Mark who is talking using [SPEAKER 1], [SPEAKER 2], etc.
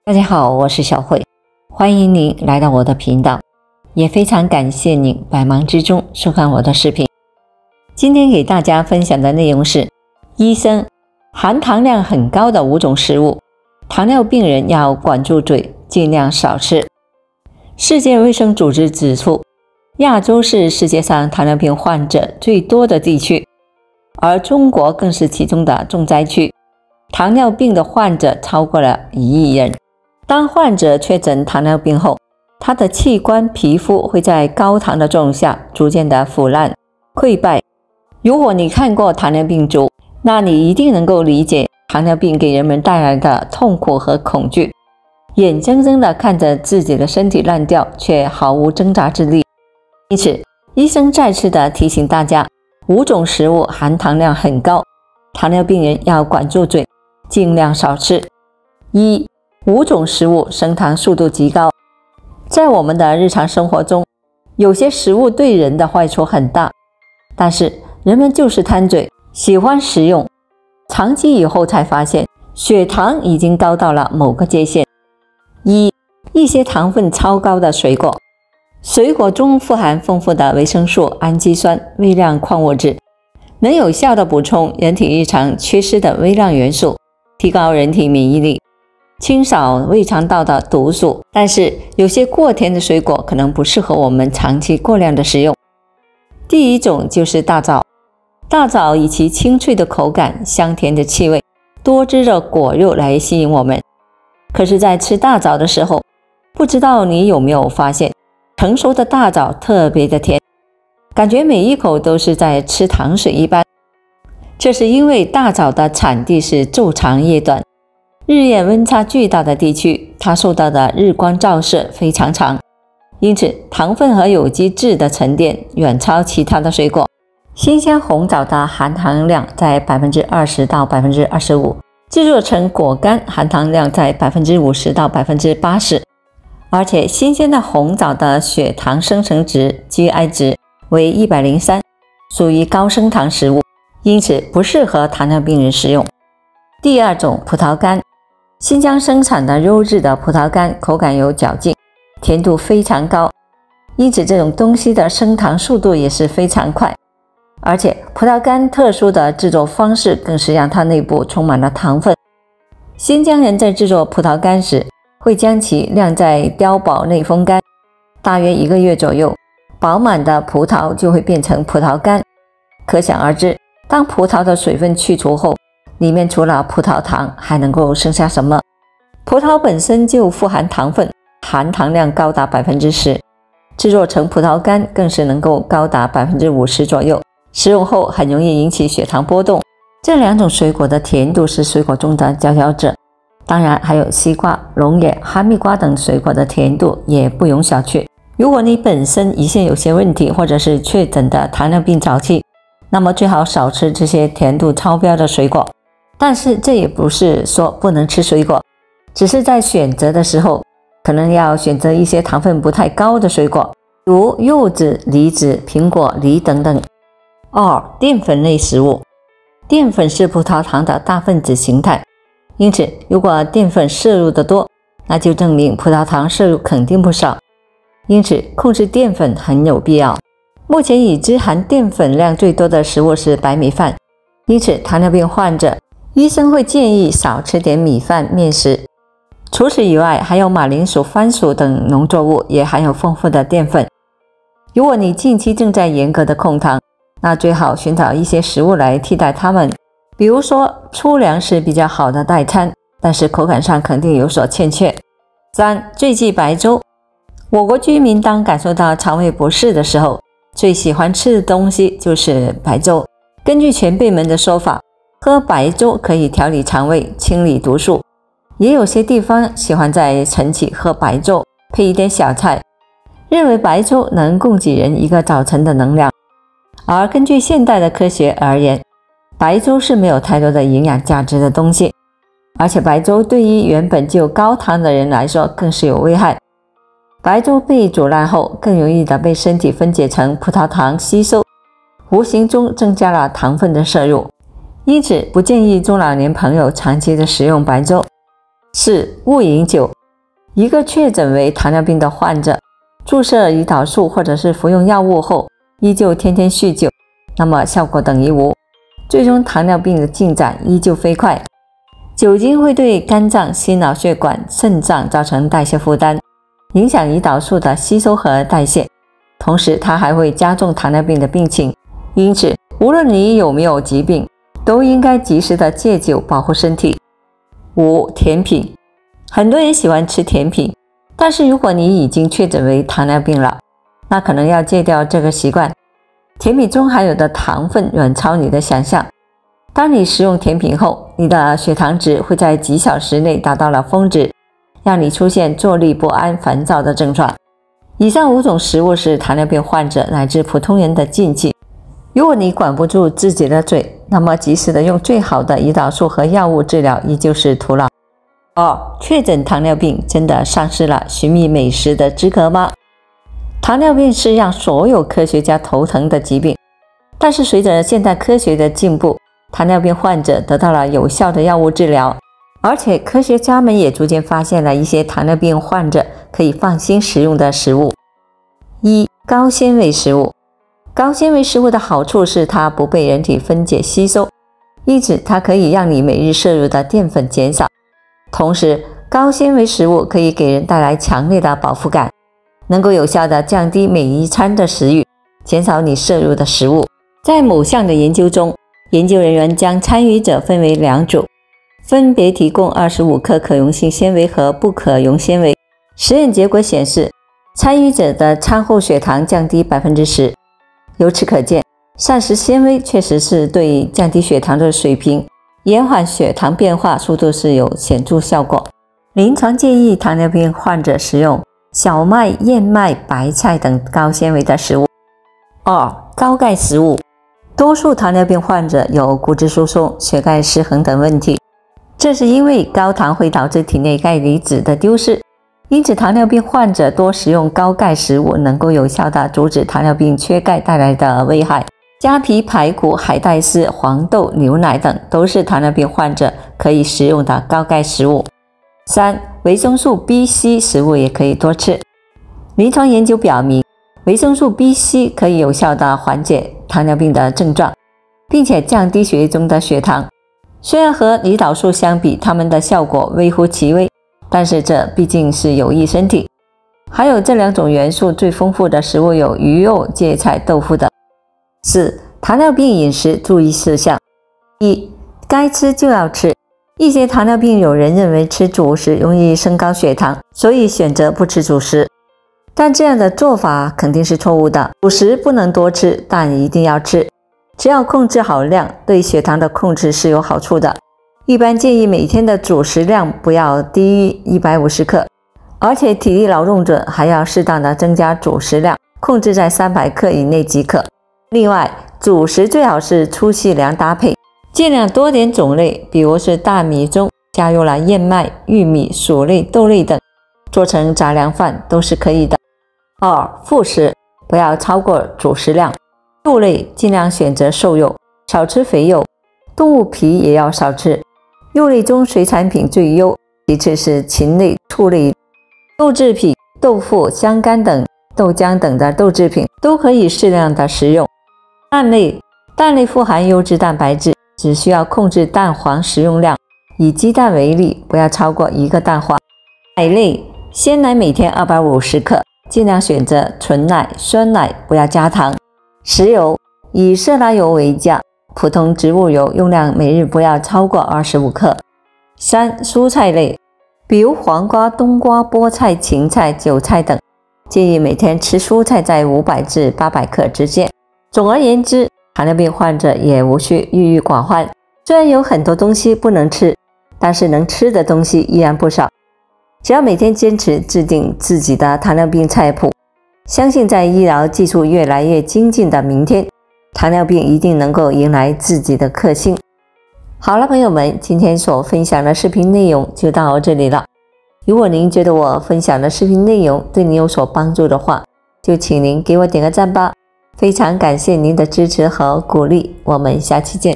[SPEAKER 1] 大家好，我是小慧，欢迎您来到我的频道，也非常感谢您百忙之中收看我的视频。今天给大家分享的内容是医生含糖量很高的5种食物，糖尿病人要管住嘴，尽量少吃。世界卫生组织指出，亚洲是世界上糖尿病患者最多的地区，而中国更是其中的重灾区，糖尿病的患者超过了1亿人。当患者确诊糖尿病后，他的器官皮肤会在高糖的作用下逐渐的腐烂溃败。如果你看过糖尿病足，那你一定能够理解糖尿病给人们带来的痛苦和恐惧，眼睁睁地看着自己的身体烂掉，却毫无挣扎之力。因此，医生再次的提醒大家，5种食物含糖量很高，糖尿病人要管住嘴，尽量少吃。5种食物升糖速度极高。在我们的日常生活中，有些食物对人的坏处很大，但是人们就是贪嘴，喜欢食用，长期以后才发现血糖已经高到了某个界限。一些糖分超高的水果。水果中富含丰富的维生素、氨基酸、微量矿物质，能有效地补充人体日常缺失的微量元素，提高人体免疫力，清扫胃肠道的毒素。但是有些过甜的水果可能不适合我们长期过量的食用。第一种就是大枣。大枣以其清脆的口感、香甜的气味、多汁的果肉来吸引我们。可是在吃大枣的时候，不知道你有没有发现，成熟的大枣特别的甜，感觉每一口都是在吃糖水一般。这是因为大枣的产地是昼长夜短，日夜温差巨大的地区，它受到的日光照射非常长，因此糖分和有机质的沉淀远超其他的水果。新鲜红枣的含糖量在 20%到 25%， 制作成果干含糖量在 50% 到 80%， 而且新鲜的红枣的血糖生成值 GI 值为103，属于高升糖食物，因此不适合糖尿病人食用。第二种，葡萄干。新疆生产的优质的葡萄干口感有嚼劲，甜度非常高，因此这种东西的升糖速度也是非常快。而且葡萄干特殊的制作方式更是让它内部充满了糖分。新疆人在制作葡萄干时，会将其晾在碉堡内风干，大约1个月左右，饱满的葡萄就会变成葡萄干。可想而知，当葡萄的水分去除后，里面除了葡萄糖还能够剩下什么？葡萄本身就富含糖分，含糖量高达 10%， 制作成葡萄干更是能够高达 50% 左右，食用后很容易引起血糖波动。这2种水果的甜度是水果中的佼佼者，当然还有西瓜、龙眼、哈密瓜等水果的甜度也不容小觑。如果你本身胰腺有些问题，或者是确诊的糖尿病早期，那么最好少吃这些甜度超标的水果。但是这也不是说不能吃水果，只是在选择的时候，可能要选择一些糖分不太高的水果，如柚子、梨子、苹果、梨等等。淀粉类食物。淀粉是葡萄糖的大分子形态，因此如果淀粉摄入的多，那就证明葡萄糖摄入肯定不少，因此控制淀粉很有必要。目前已知含淀粉量最多的食物是白米饭，因此糖尿病患者医生会建议少吃点米饭、面食。除此以外，还有马铃薯、番薯等农作物也含有丰富的淀粉。如果你近期正在严格的控糖，那最好寻找一些食物来替代它们。比如说，粗粮是比较好的代餐，但是口感上肯定有所欠缺。醉忌白粥。我国居民当感受到肠胃不适的时候，最喜欢吃的东西就是白粥。根据前辈们的说法，喝白粥可以调理肠胃、清理毒素。也有些地方喜欢在晨起喝白粥，配一点小菜，认为白粥能供给人一个早晨的能量。而根据现代的科学而言，白粥是没有太多的营养价值的东西，而且白粥对于原本就高糖的人来说更是有危害。白粥被煮烂后，更容易的被身体分解成葡萄糖吸收，无形中增加了糖分的摄入，因此不建议中老年朋友长期的食用白粥。4. 误饮酒。一个确诊为糖尿病的患者，注射胰岛素或者是服用药物后，依旧天天酗酒，那么效果等于无，最终糖尿病的进展依旧飞快。酒精会对肝脏、心脑血管、肾脏造成代谢负担，影响胰岛素的吸收和代谢，同时它还会加重糖尿病的病情。因此，无论你有没有疾病，都应该及时的戒酒，保护身体。5. 甜品。很多人喜欢吃甜品，但是如果你已经确诊为糖尿病了，那可能要戒掉这个习惯。甜品中含有的糖分远超你的想象。当你食用甜品后，你的血糖值会在几小时内达到了峰值，让你出现坐立不安、烦躁的症状。以上5种食物是糖尿病患者乃至普通人的禁忌。如果你管不住自己的嘴，那么及时的用最好的胰岛素和药物治疗依旧是徒劳。2. 确诊糖尿病真的丧失了寻觅美食的资格吗？糖尿病是让所有科学家头疼的疾病，但是随着现代科学的进步，糖尿病患者得到了有效的药物治疗，而且科学家们也逐渐发现了一些糖尿病患者可以放心食用的食物。1. 高纤维食物。高纤维食物的好处是它不被人体分解吸收，因此它可以让你每日摄入的淀粉减少。同时，高纤维食物可以给人带来强烈的饱腹感，能够有效地降低每一餐的食欲，减少你摄入的食物。在某项的研究中，研究人员将参与者分为2组，分别提供25克可溶性纤维和不可溶纤维。实验结果显示，参与者的餐后血糖降低 10%。由此可见，膳食纤维确实是对降低血糖的水平、延缓血糖变化速度是有显著效果。临床建议糖尿病患者食用小麦、燕麦、白菜等高纤维的食物。2. 高钙食物。多数糖尿病患者有骨质疏松、血钙失衡等问题，这是因为高糖会导致体内钙离子的丢失，因此糖尿病患者多食用高钙食物能够有效地阻止糖尿病缺钙带来的危害。虾皮、排骨、海带丝、黄豆、牛奶等都是糖尿病患者可以食用的高钙食物。3. 维生素 B、C 食物也可以多吃。临床研究表明，维生素 B、C 可以有效地缓解糖尿病的症状，并且降低血液中的血糖。虽然和胰岛素相比，它们的效果微乎其微，但是这毕竟是有益身体。还有这2种元素最丰富的食物有鱼肉、芥菜、豆腐等。4. 糖尿病饮食注意事项。1. 该吃就要吃。一些糖尿病友人认为吃主食容易升高血糖，所以选择不吃主食。但这样的做法肯定是错误的。主食不能多吃，但一定要吃。只要控制好量，对血糖的控制是有好处的。一般建议每天的主食量不要低于150克，而且体力劳动者还要适当的增加主食量，控制在300克以内即可。另外，主食最好是粗细粮搭配，尽量多点种类，比如是大米中加入了燕麦、玉米、薯类、豆类等，做成杂粮饭都是可以的。2. 副食不要超过主食量。肉类尽量选择瘦肉，少吃肥肉，动物皮也要少吃。肉类中水产品最优，其次是禽类、畜类。豆制品、豆腐、香干等、豆浆等的豆制品都可以适量的食用。蛋类富含优质蛋白质，只需要控制蛋黄食用量，以鸡蛋为例，不要超过1个蛋黄。奶类，鲜奶每天250克，尽量选择纯奶、酸奶，不要加糖。食油，以色拉油为佳，普通植物油用量每日不要超过25克。3. 蔬菜类，比如黄瓜、冬瓜、菠菜、芹菜、韭菜等，建议每天吃蔬菜在500至800克之间。总而言之，糖尿病患者也无需郁郁寡欢。虽然有很多东西不能吃，但是能吃的东西依然不少。只要每天坚持制定自己的糖尿病菜谱，相信在医疗技术越来越精进的明天，糖尿病一定能够迎来自己的克星。好了，朋友们，今天所分享的视频内容就到这里了。如果您觉得我分享的视频内容对您有所帮助的话，就请您给我点个赞吧。非常感谢您的支持和鼓励，我们下期见。